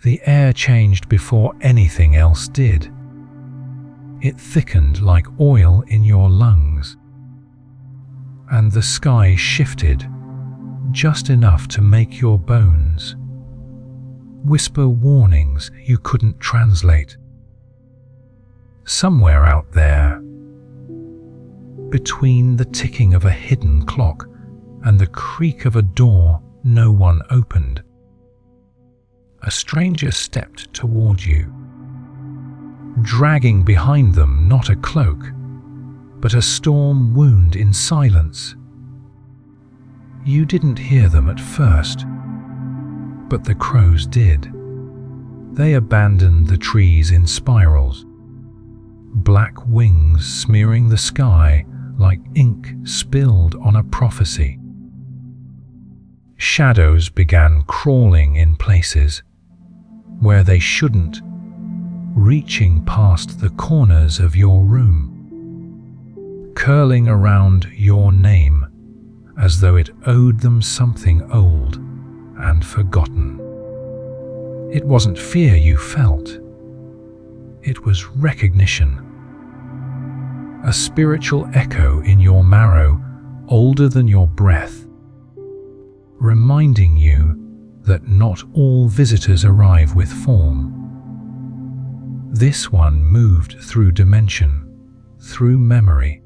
The air changed before anything else did. It thickened like oil in your lungs. And the sky shifted just enough to make your bones whisper warnings you couldn't translate. Somewhere out there, between the ticking of a hidden clock and the creak of a door no one opened, a stranger stepped toward you, dragging behind them not a cloak, but a storm wound in silence. You didn't hear them at first, but the crows did. They abandoned the trees in spirals, black wings smearing the sky like ink spilled on a prophecy. Shadows began crawling in places where they shouldn't, reaching past the corners of your room, curling around your name as though it owed them something old and forgotten. It wasn't fear you felt. It was recognition. A spiritual echo in your marrow, older than your breath, reminding you that not all visitors arrive with form. This one moved through dimension, through memory,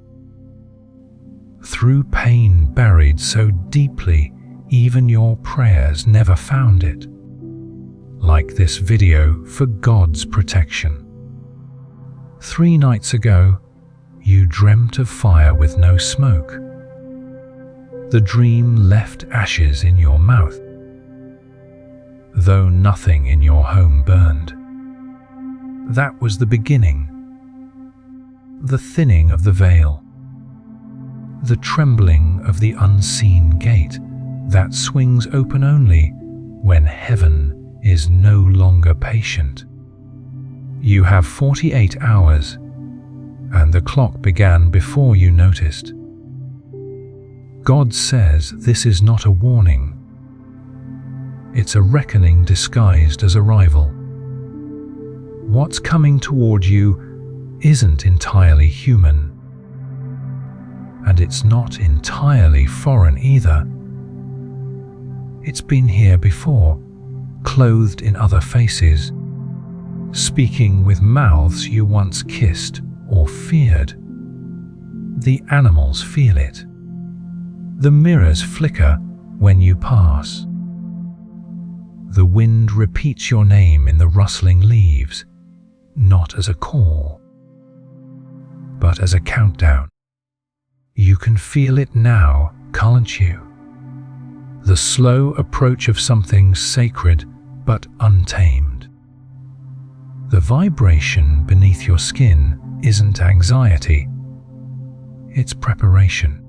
through pain buried so deeply even your prayers never found it. Like this video for God's protection. 3 nights ago, you dreamt of fire with no smoke. The dream left ashes in your mouth, though nothing in your home burned. That was the beginning, the thinning of the veil, the trembling of the unseen gate that swings open only when heaven is no longer patient. You have 48 hours, and the clock began before you noticed. God says this is not a warning. It's a reckoning disguised as arrival. What's coming toward you isn't entirely human, and it's not entirely foreign either. It's been here before, clothed in other faces, speaking with mouths you once kissed or feared. The animals feel it. The mirrors flicker when you pass. The wind repeats your name in the rustling leaves, not as a call, but as a countdown. You can feel it now, can't you? The slow approach of something sacred but untamed. The vibration beneath your skin isn't anxiety, it's preparation.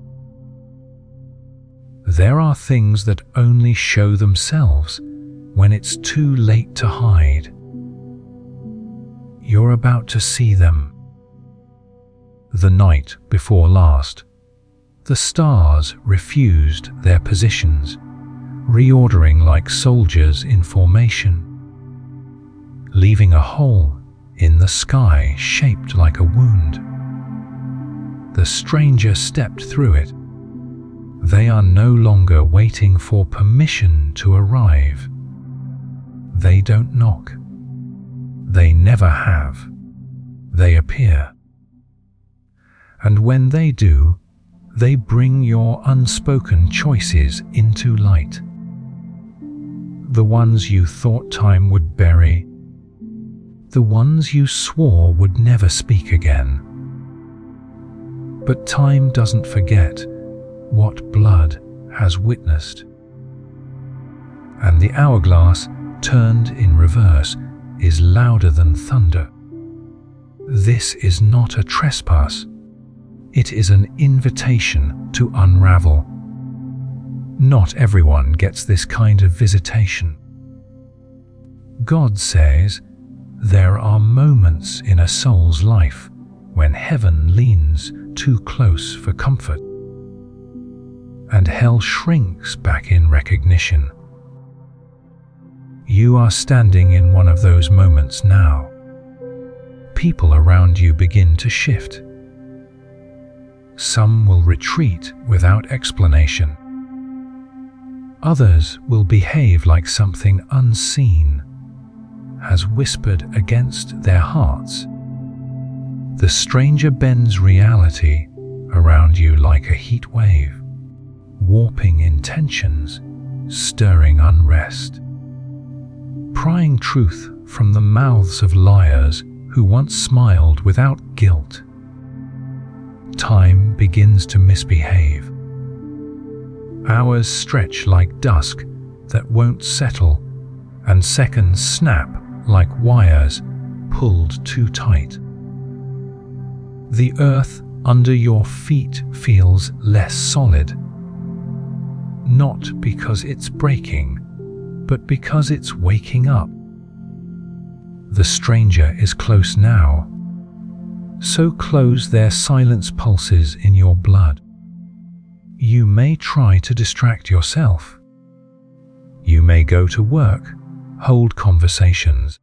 There are things that only show themselves when it's too late to hide. You're about to see them. The night before last, the stars refused their positions, reordering like soldiers in formation, leaving a hole in the sky shaped like a wound. The stranger stepped through it. They are no longer waiting for permission to arrive. They don't knock. They never have. They appear. And when they do, they bring your unspoken choices into light. The ones you thought time would bury, the ones you swore would never speak again. But time doesn't forget what blood has witnessed. And the hourglass, turned in reverse, is louder than thunder. This is not a trespass. It is an invitation to unravel. Not everyone gets this kind of visitation. God says there are moments in a soul's life when heaven leans too close for comfort, and hell shrinks back in recognition. You are standing in one of those moments now. People around you begin to shift. Some will retreat without explanation. Others will behave like something unseen has whispered against their hearts. The stranger bends reality around you like a heat wave, warping intentions, stirring unrest, prying truth from the mouths of liars who once smiled without guilt. Time begins to misbehave. Hours stretch like dusk that won't settle, and seconds snap like wires pulled too tight. The earth under your feet feels less solid, not because it's breaking, but because it's waking up. The stranger is close now, so close their silence pulses in your blood. You may try to distract yourself. You may go to work, hold conversations,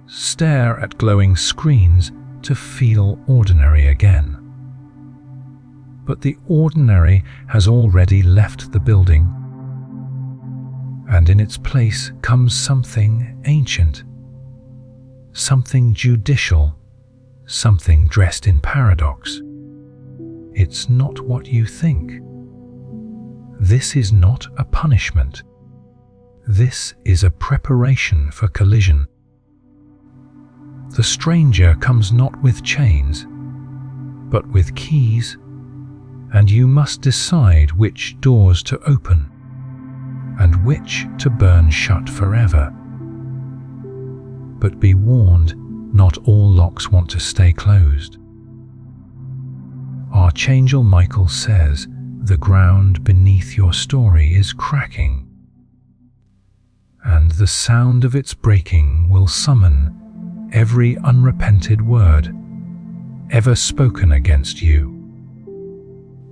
stare at glowing screens to feel ordinary again. But the ordinary has already left the building, and in its place comes something ancient, something judicial, something dressed in paradox. It's not what you think. This is not a punishment. This is a preparation for collision. The stranger comes not with chains, but with keys, and you must decide which doors to open and which to burn shut forever. But be warned, not all locks want to stay closed. Archangel Michael says the ground beneath your story is cracking, and the sound of its breaking will summon every unrepented word ever spoken against you.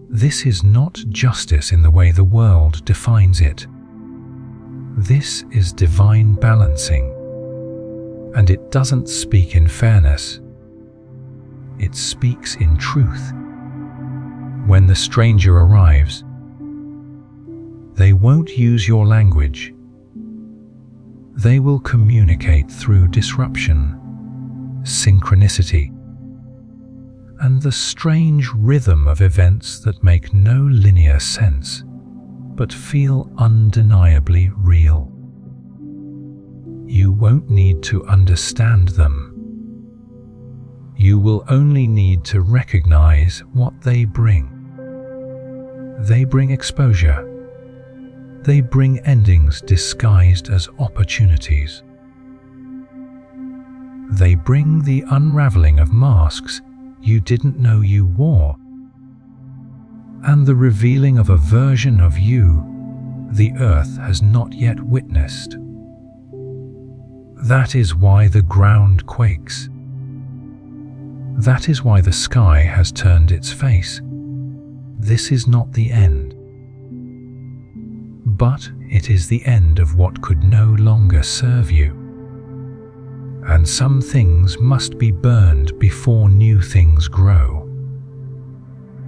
This is not justice in the way the world defines it. This is divine balancing, and it doesn't speak in fairness. It speaks in truth. When the stranger arrives, they won't use your language. They will communicate through disruption, synchronicity, and the strange rhythm of events that make no linear sense, but feel undeniably real. You won't need to understand them. You will only need to recognize what they bring. They bring exposure. They bring endings disguised as opportunities. They bring the unraveling of masks you didn't know you wore, and the revealing of a version of you the earth has not yet witnessed. That is why the ground quakes. That is why the sky has turned its face. This is not the end, but it is the end of what could no longer serve you. And some things must be burned before new things grow.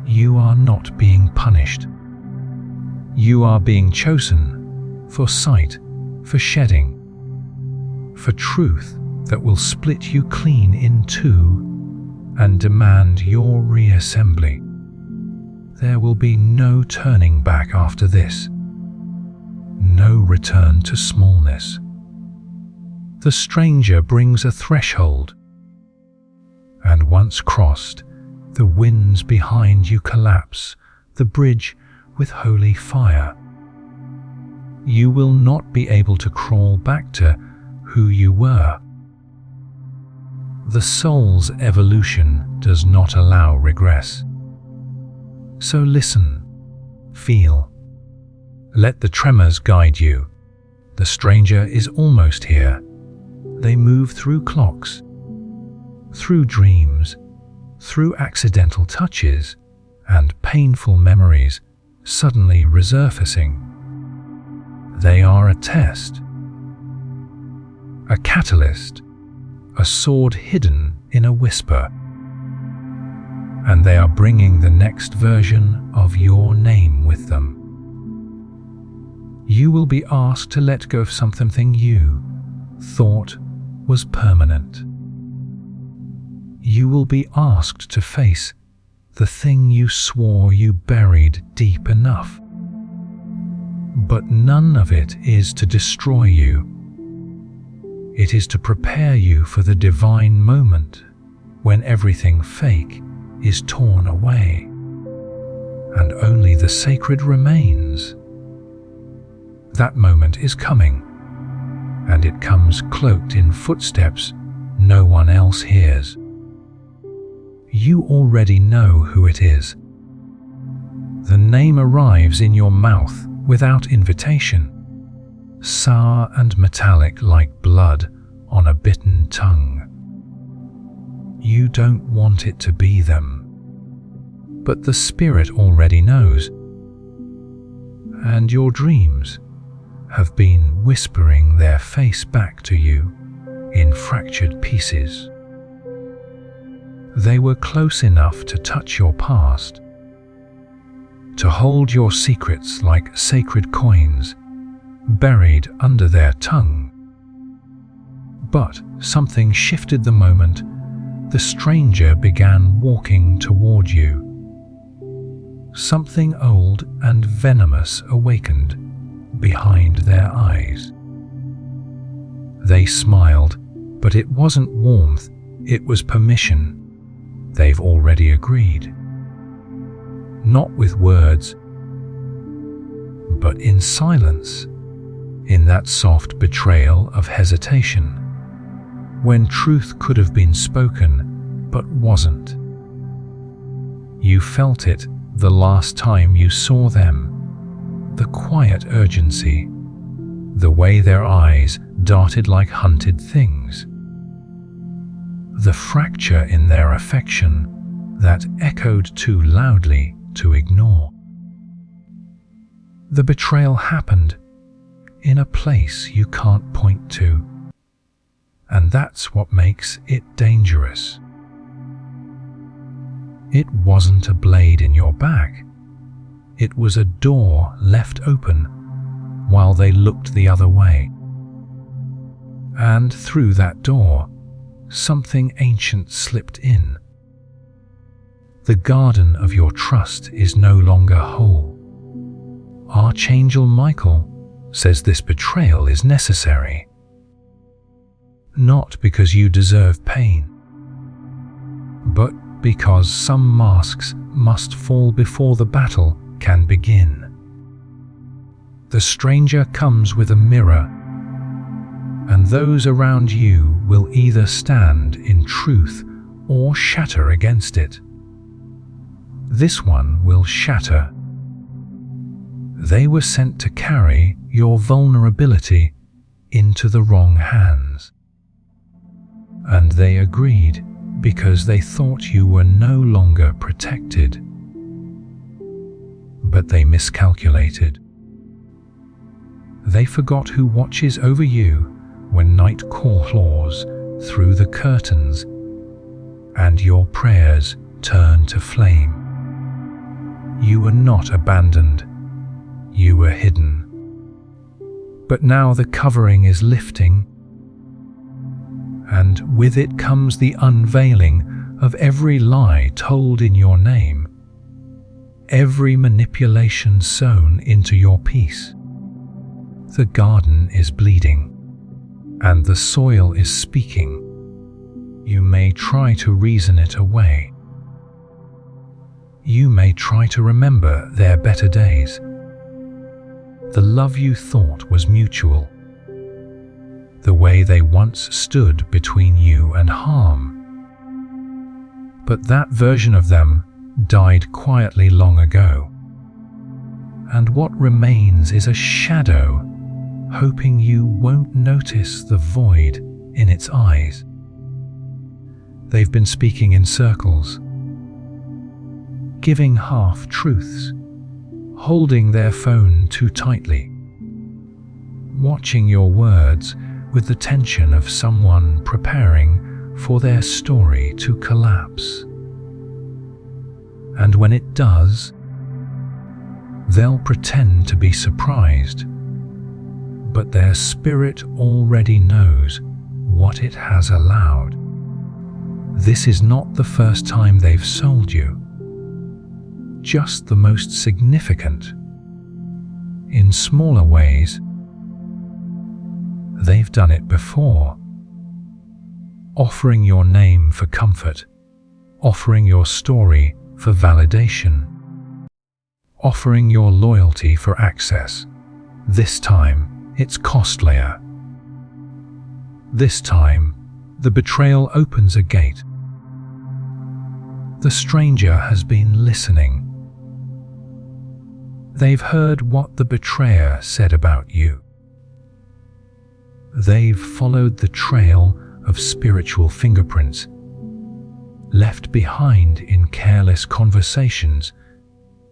You are not being punished. You are being chosen for sight, for shedding, for truth that will split you clean in two and demand your reassembly. There will be no turning back after this. No return to smallness. The stranger brings a threshold, and once crossed, the winds behind you collapse, the bridge with holy fire. You will not be able to crawl back to who you were. The soul's evolution does not allow regress. So listen, feel. Let the tremors guide you. The stranger is almost here. They move through clocks, through dreams, through accidental touches and painful memories suddenly resurfacing. They are a test, a catalyst, a sword hidden in a whisper. And they are bringing the next version of your name with them. You will be asked to let go of something you thought was permanent. You will be asked to face the thing you swore you buried deep enough. But none of it is to destroy you. It is to prepare you for the divine moment when everything fake is torn away and only the sacred remains. That moment is coming, and it comes cloaked in footsteps no one else hears. You already know who it is. The name arrives in your mouth without invitation, sour and metallic like blood on a bitten tongue. You don't want it to be them, but the spirit already knows, and your dreams have been whispering their face back to you in fractured pieces. They were close enough to touch your past, to hold your secrets like sacred coins buried under their tongue. But something shifted the moment the stranger began walking toward you. Something old and venomous awakened behind their eyes. They smiled, but it wasn't warmth, it was permission. They've already agreed. Not with words, but in silence, in that soft betrayal of hesitation, when truth could have been spoken, but wasn't. You felt it the last time you saw them, the quiet urgency, the way their eyes darted like hunted things, the fracture in their affection that echoed too loudly to ignore. The betrayal happened in a place you can't point to, and that's what makes it dangerous. It wasn't a blade in your back. It was a door left open while they looked the other way. And through that door, something ancient slipped in. The garden of your trust is no longer whole. Archangel Michael says this betrayal is necessary, not because you deserve pain, but because some masks must fall before the battle can begin. The stranger comes with a mirror, and those around you will either stand in truth or shatter against it. This one will shatter. They were sent to carry your vulnerability into the wrong hands. And they agreed because they thought you were no longer protected. But they miscalculated. They forgot who watches over you when night claws through the curtains and your prayers turn to flame. You were not abandoned. You were hidden. But now the covering is lifting, and with it comes the unveiling of every lie told in your name, every manipulation sown into your peace. The garden is bleeding, and the soil is speaking. You may try to reason it away. You may try to remember their better days, the love you thought was mutual, the way they once stood between you and harm. But that version of them died quietly long ago, and what remains is a shadow, hoping you won't notice the void in its eyes. They've been speaking in circles, giving half-truths, holding their phone too tightly, watching your words with the tension of someone preparing for their story to collapse. And when it does, they'll pretend to be surprised, but their spirit already knows what it has allowed. This is not the first time they've sold you, just the most significant. In smaller ways, they've done it before, offering your name for comfort, offering your story for validation, offering your loyalty for access. This time, it's costlier. This time, the betrayal opens a gate. The stranger has been listening. They've heard what the betrayer said about you. They've followed the trail of spiritual fingerprints, left behind in careless conversations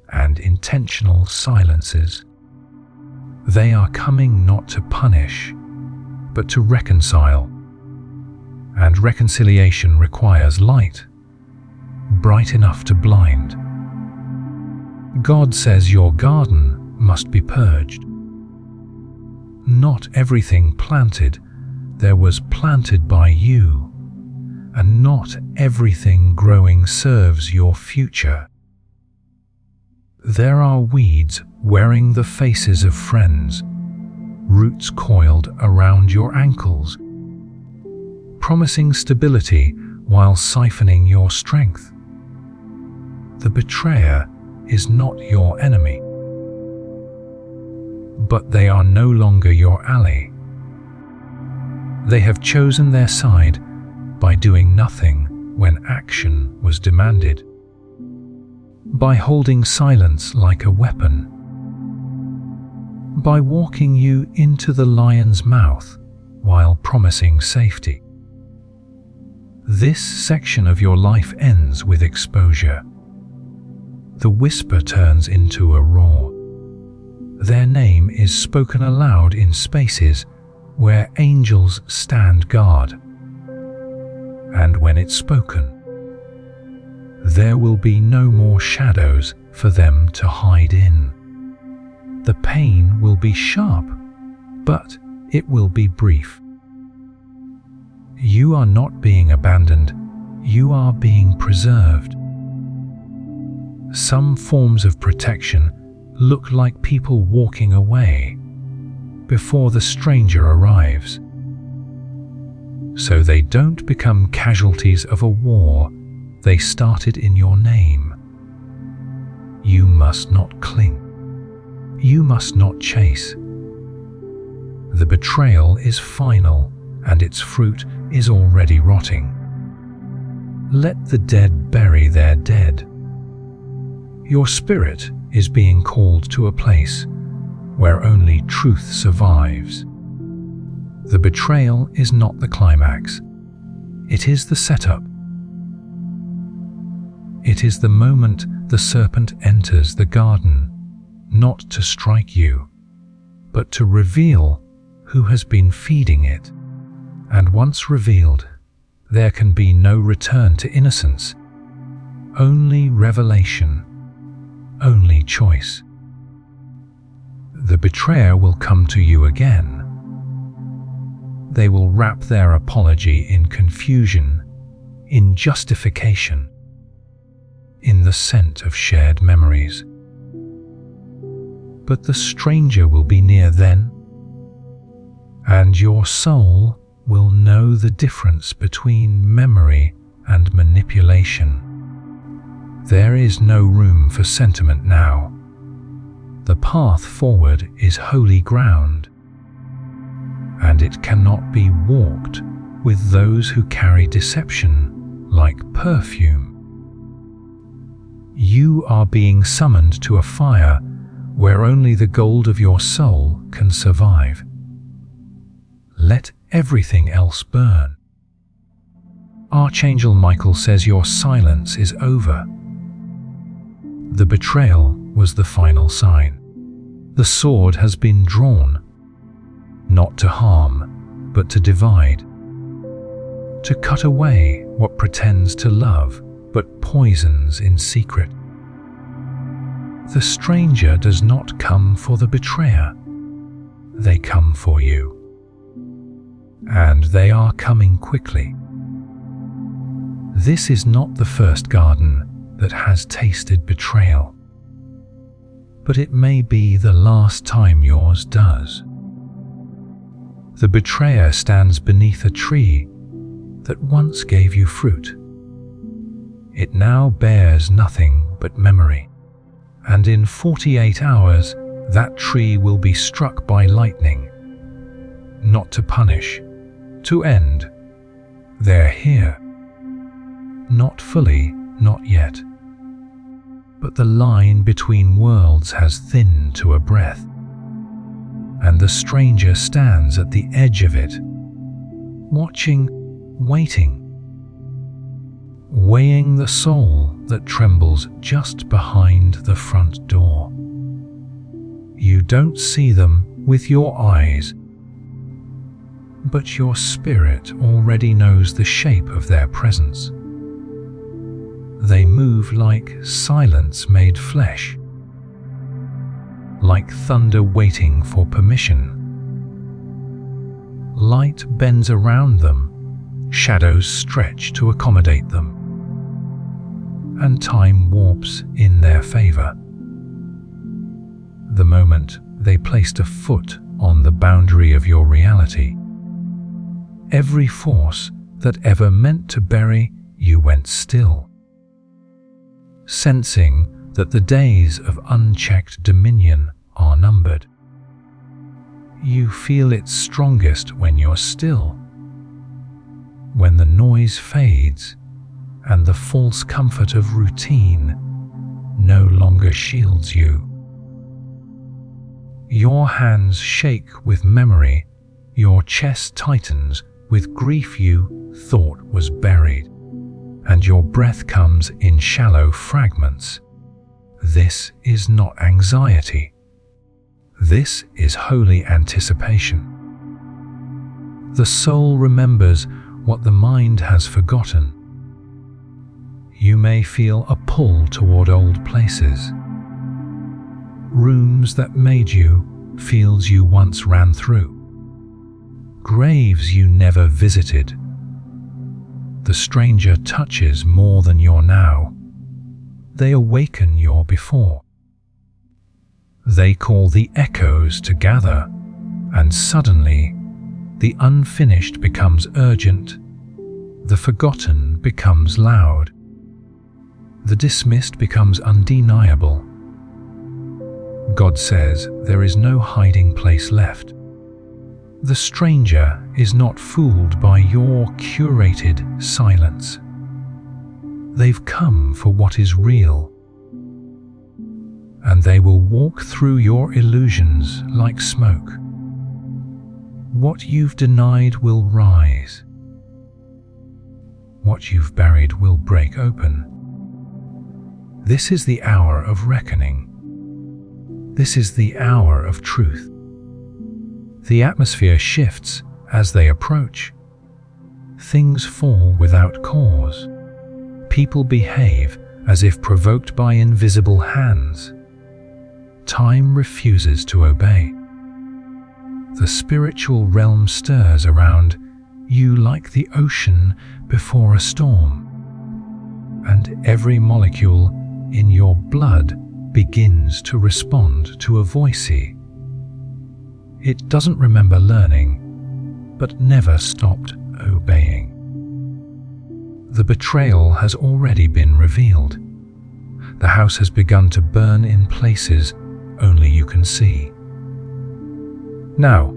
and intentional silences. They are coming not to punish, but to reconcile. And reconciliation requires light, bright enough to blind. God says your garden must be purged. Not everything planted there was planted by you, and not everything growing serves your future. There are weeds wearing the faces of friends, roots coiled around your ankles, promising stability while siphoning your strength. The betrayer is not your enemy, but they are no longer your ally. They have chosen their side by doing nothing when action was demanded, by holding silence like a weapon, by walking you into the lion's mouth while promising safety. This section of your life ends with exposure. The whisper turns into a roar. Their name is spoken aloud in spaces where angels stand guard. And when it's spoken, there will be no more shadows for them to hide in. The pain will be sharp, but it will be brief. You are not being abandoned, you are being preserved. Some forms of protection look like people walking away before the stranger arrives, so they don't become casualties of a war they started in your name. You must not cling. You must not chase. The betrayal is final, and its fruit is already rotting. Let the dead bury their dead. Your spirit is being called to a place where only truth survives. The betrayal is not the climax. It is the setup. It is the moment the serpent enters the garden, not to strike you, but to reveal who has been feeding it. And once revealed, there can be no return to innocence, only revelation, only choice. The betrayer will come to you again. They will wrap their apology in confusion, in justification, in the scent of shared memories. But the stranger will be near then, and your soul will know the difference between memory and manipulation. There is no room for sentiment now. The path forward is holy ground, and it cannot be walked with those who carry deception like perfume. You are being summoned to a fire where only the gold of your soul can survive. Let everything else burn. Archangel Michael says your silence is over. The betrayal was the final sign. The sword has been drawn, not to harm, but to divide. To cut away what pretends to love, but poisons in secret. The stranger does not come for the betrayer. They come for you. And they are coming quickly. This is not the first garden that has tasted betrayal, but it may be the last time yours does. The betrayer stands beneath a tree that once gave you fruit. It now bears nothing but memory, and in 48 hours that tree will be struck by lightning, not to punish, to end. They're here. Not fully, not yet. But the line between worlds has thinned to a breath, and the stranger stands at the edge of it, watching, waiting, weighing the soul that trembles just behind the front door. You don't see them with your eyes, but your spirit already knows the shape of their presence. They move like silence made flesh, like thunder waiting for permission. Light bends around them, shadows stretch to accommodate them, and time warps in their favor. The moment they placed a foot on the boundary of your reality, every force that ever meant to bury you went still, sensing that the days of unchecked dominion are numbered. You feel it strongest when you're still, when the noise fades and the false comfort of routine no longer shields you. Your hands shake with memory, your chest tightens with grief you thought was buried, and your breath comes in shallow fragments. This is not anxiety. This is holy anticipation. The soul remembers what the mind has forgotten. You may feel a pull toward old places, rooms that made you, fields you once ran through, graves you never visited. The stranger touches more than your now. They awaken your before. They call the echoes to gather, and suddenly the unfinished becomes urgent, the forgotten becomes loud, the dismissed becomes undeniable. God says there is no hiding place left. The stranger is not fooled by your curated silence. They've come for what is real, and they will walk through your illusions like smoke. What you've denied will rise. What you've buried will break open. This is the hour of reckoning. This is the hour of truth. The atmosphere shifts as they approach. Things fall without cause. People behave as if provoked by invisible hands. Time refuses to obey. The spiritual realm stirs around you like the ocean before a storm, and every molecule in your blood begins to respond to a voicey. It doesn't remember learning, but never stopped obeying. The betrayal has already been revealed. The house has begun to burn in places only you can see. Now,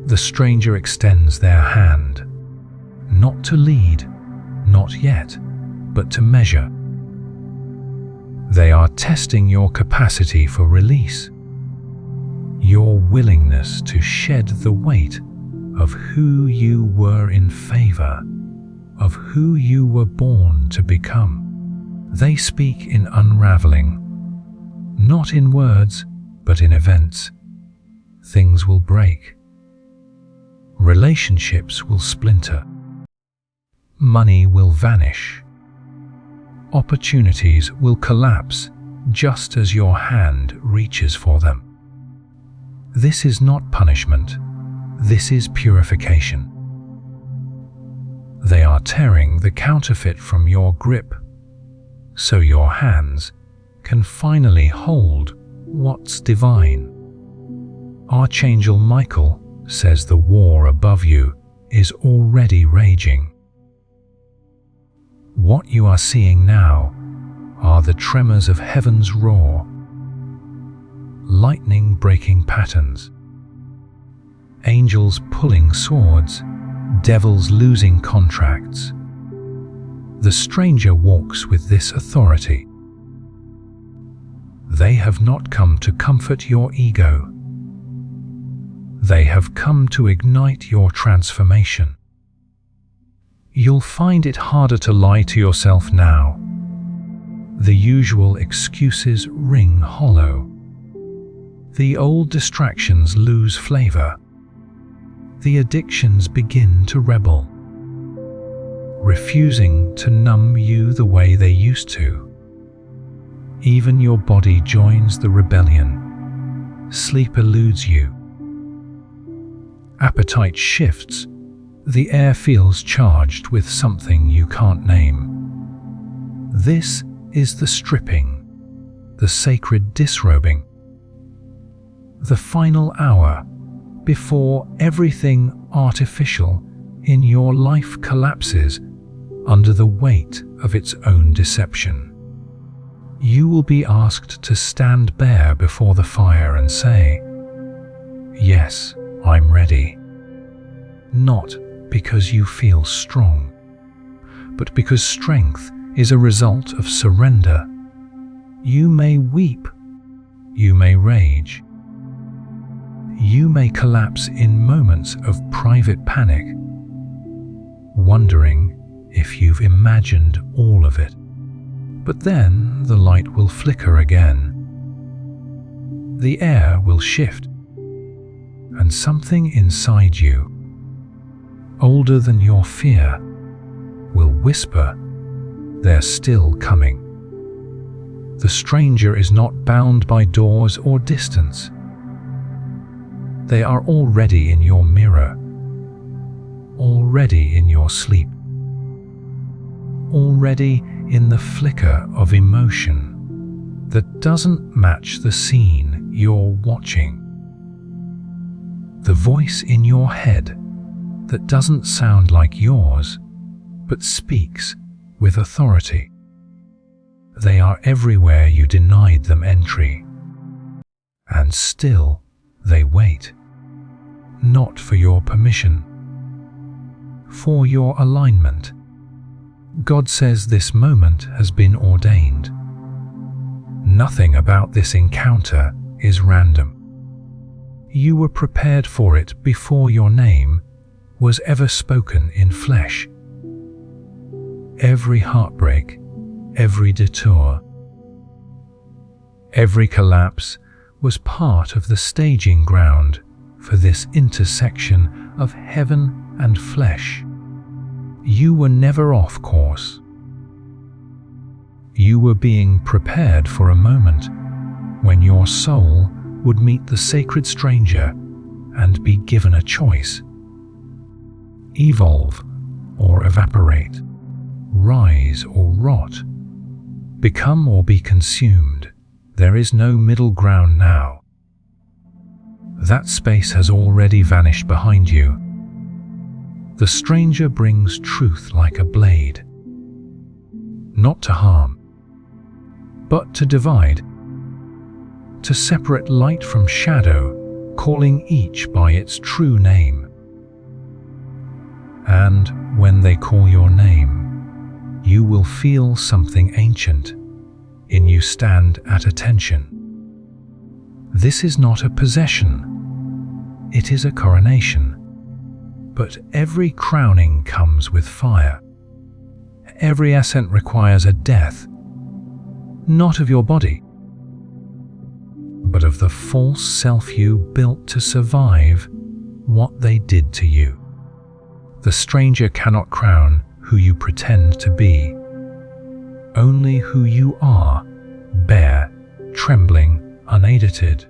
the stranger extends their hand, not to lead, not yet, but to measure. They are testing your capacity for release, your willingness to shed the weight of who you were in favor, of who you were born to become. They speak in unraveling, not in words, but in events. Things will break. Relationships will splinter. Money will vanish. Opportunities will collapse just as your hand reaches for them. This is not punishment. This is purification. They are tearing the counterfeit from your grip, so your hands can finally hold what's divine. Archangel Michael says the war above you is already raging. What you are seeing now are the tremors of heaven's roar, lightning breaking patterns, angels pulling swords, devils losing contracts. The stranger walks with this authority. They have not come to comfort your ego. They have come to ignite your transformation. You'll find it harder to lie to yourself now. The usual excuses ring hollow. The old distractions lose flavor. The addictions begin to rebel, refusing to numb you the way they used to. Even your body joins the rebellion. Sleep eludes you. Appetite shifts. The air feels charged with something you can't name. This is the stripping, the sacred disrobing, the final hour before everything artificial in your life collapses under the weight of its own deception. You will be asked to stand bare before the fire and say, "Yes, I'm ready." Not because you feel strong, but because strength is a result of surrender. You may weep, you may rage, you may collapse in moments of private panic, wondering if you've imagined all of it. But then the light will flicker again. The air will shift, and something inside you, older than your fear, will whisper, "They're still coming." The stranger is not bound by doors or distance. They are already in your mirror, already in your sleep, already in the flicker of emotion that doesn't match the scene you're watching. The voice in your head that doesn't sound like yours, but speaks with authority. They are everywhere you denied them entry, and still they wait, not for your permission, for your alignment. God says this moment has been ordained. Nothing about this encounter is random. You were prepared for it before your name was ever spoken in flesh. Every heartbreak, every detour, every collapse was part of the staging ground for this intersection of heaven and flesh. You were never off course. You were being prepared for a moment when your soul would meet the sacred stranger and be given a choice. Evolve or evaporate, rise or rot, become or be consumed. There is no middle ground now. That space has already vanished behind you. The stranger brings truth like a blade, not to harm, but to divide, to separate light from shadow, calling each by its true name. And when they call your name, you will feel something ancient in you stand at attention. This is not a possession, it is a coronation. But every crowning comes with fire. Every ascent requires a death, not of your body, but of the false self you built to survive, what they did to you. The stranger cannot crown who you pretend to be. Only who you are, bare, trembling, unedited.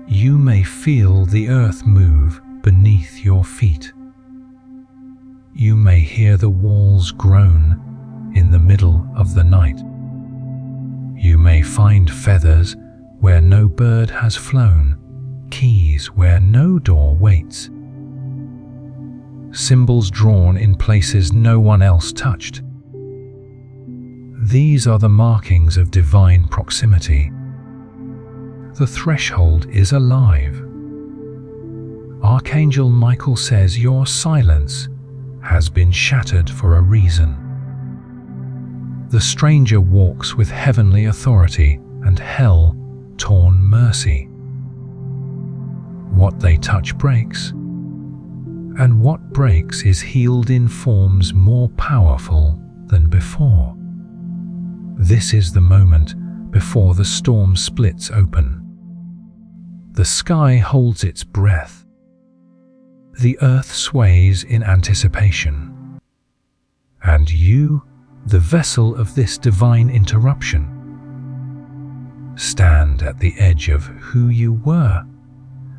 You may feel the earth move beneath your feet. You may hear the walls groan in the middle of the night. You may find feathers where no bird has flown, keys where no door waits, symbols drawn in places no one else touched. These are the markings of divine proximity. The threshold is alive. Archangel Michael says your silence has been shattered for a reason. The stranger walks with heavenly authority and hell-torn mercy. What they touch breaks, and what breaks is healed in forms more powerful than before. This is the moment before the storm splits open. The sky holds its breath. The earth sways in anticipation. And you, the vessel of this divine interruption, stand at the edge of who you were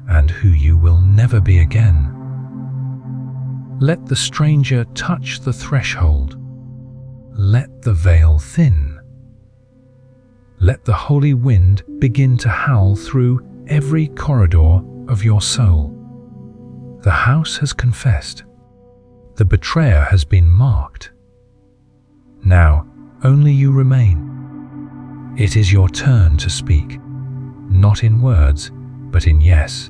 and who you will never be again. Let the stranger touch the threshold. Let the veil thin. Let the holy wind begin to howl through every corridor of your soul. The house has confessed. The betrayer has been marked. Now, only you remain. It is your turn to speak, not in words, but in yes.